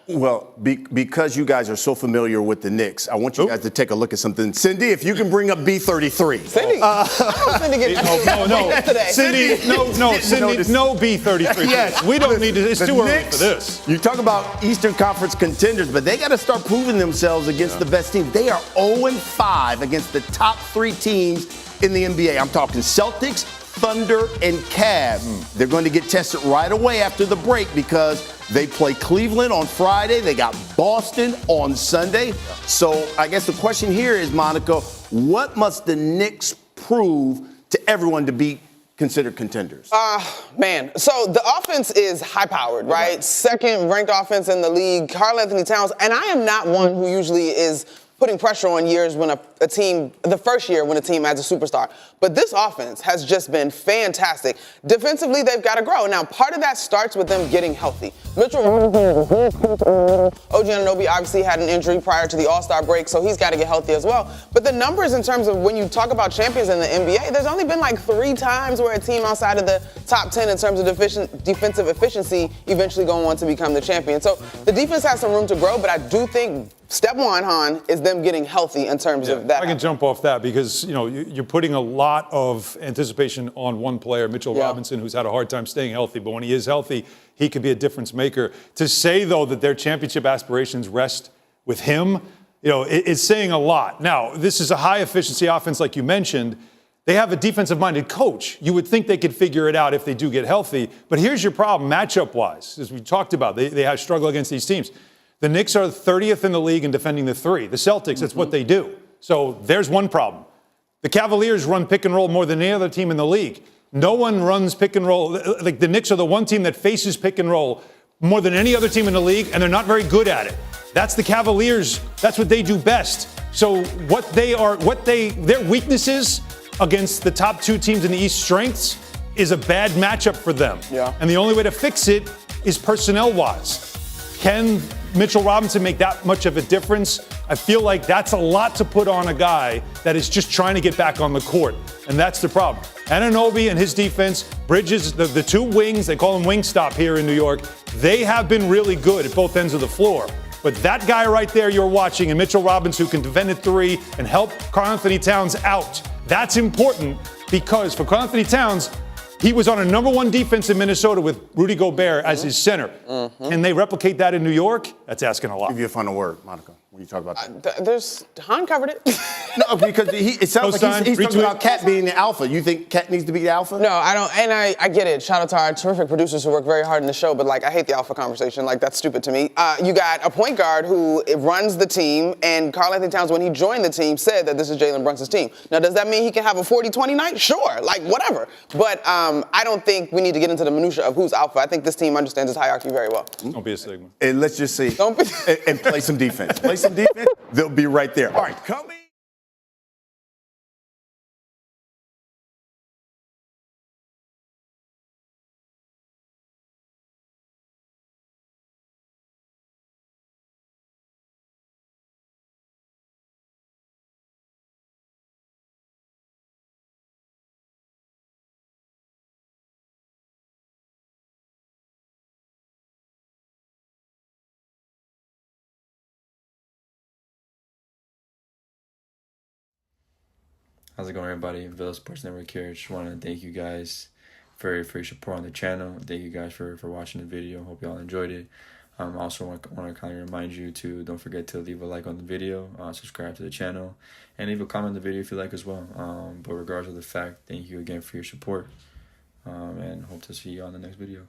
Well, because you guys are so familiar with the Knicks, I want you guys to take a look at something. Cindy, if you can bring up B33. Cindy, Cindy Cindy, no B33. Yes. We don't need to. It's too early for this. You talk about Eastern Conference contenders, but they got to start proving themselves against the best teams. They are 0-5 against the top 3 teams in the NBA. I'm talking Celtics, Thunder, and Cavs. They're going to get tested right away after the break because they play Cleveland on Friday. They got Boston on Sunday. So I guess the question here is, Monica, what must the Knicks prove to everyone to be considered contenders? Man, so the offense is high-powered, right? Second-ranked offense in the league. Karl Anthony Towns, and I am not one who usually is putting pressure on years when a team, the first year when a team adds a superstar. But this offense has just been fantastic. Defensively, they've got to grow. Now, part of that starts with them getting healthy. Mitchell OG Anunoby obviously had an injury prior to the All-Star break, so he's got to get healthy as well. But the numbers in terms of when you talk about champions in the NBA, there's only been like 3 times where a team outside of the top 10 in terms of defensive efficiency eventually going on to become the champion. So the defense has some room to grow, but I do think step one, Han, is them getting healthy in terms of that. I can jump off that because, you know, you're putting a lot of anticipation on one player, Mitchell Robinson, who's had a hard time staying healthy. But when he is healthy, he could be a difference maker. To say, though, that their championship aspirations rest with him, you know, it's saying a lot. Now, this is a high-efficiency offense, like you mentioned. They have a defensive-minded coach. You would think they could figure it out if they do get healthy. But here's your problem, matchup-wise, as we talked about. They have struggle against these teams. The Knicks are 30th in the league in defending the 3. The Celtics, that's what they do. So there's one problem. The Cavaliers run pick and roll more than any other team in the league. No one runs pick and roll. Like the Knicks are the one team that faces pick and roll more than any other team in the league, and they're not very good at it. That's the Cavaliers. That's what they do best. So their weaknesses against the top 2 teams in the East strengths is a bad matchup for them. Yeah. And the only way to fix it is personnel-wise. Can Mitchell Robinson make that much of a difference? I feel like that's a lot to put on a guy that is just trying to get back on the court. And that's the problem. Anunoby and his defense, Bridges, the 2 wings, they call them Wingstop here in New York, they have been really good at both ends of the floor. But that guy right there you're watching, and Mitchell Robinson, who can defend at 3 and help Karl Anthony Towns out, that's important because for Karl Anthony Towns, he was on a number 1 defense in Minnesota with Rudy Gobert as his center. Can they replicate that in New York? That's asking a lot. Give you a final word, Monica, when you talk about that. Han covered it. No, because it sounds like he's talking about Cat being the alpha. You think Cat needs to be the alpha? No, I don't, and I get it. Shout out to our terrific producers who work very hard in the show, but like I hate the alpha conversation. Like that's stupid to me. You got a point guard who runs the team, and Karl Anthony Towns, when he joined the team, said that this is Jalen Brunson's team. Now, does that mean he can have a 40-20 night? Sure, like whatever. But I don't think we need to get into the minutia of who's alpha. I think this team understands its hierarchy very well. Don't be a Sigma. And let's just see. And play some defense. Play some defense. They'll be right there. All right, coming. How's it going, everybody? Villa Sports Network here. Just want to thank you guys for your support on the channel. Thank you guys for watching the video. Hope you all enjoyed it. Also want to kindly remind you to don't forget to leave a like on the video, subscribe to the channel, and leave a comment on the video if you like as well. But regardless of the fact, thank you again for your support, and hope to see you on the next video.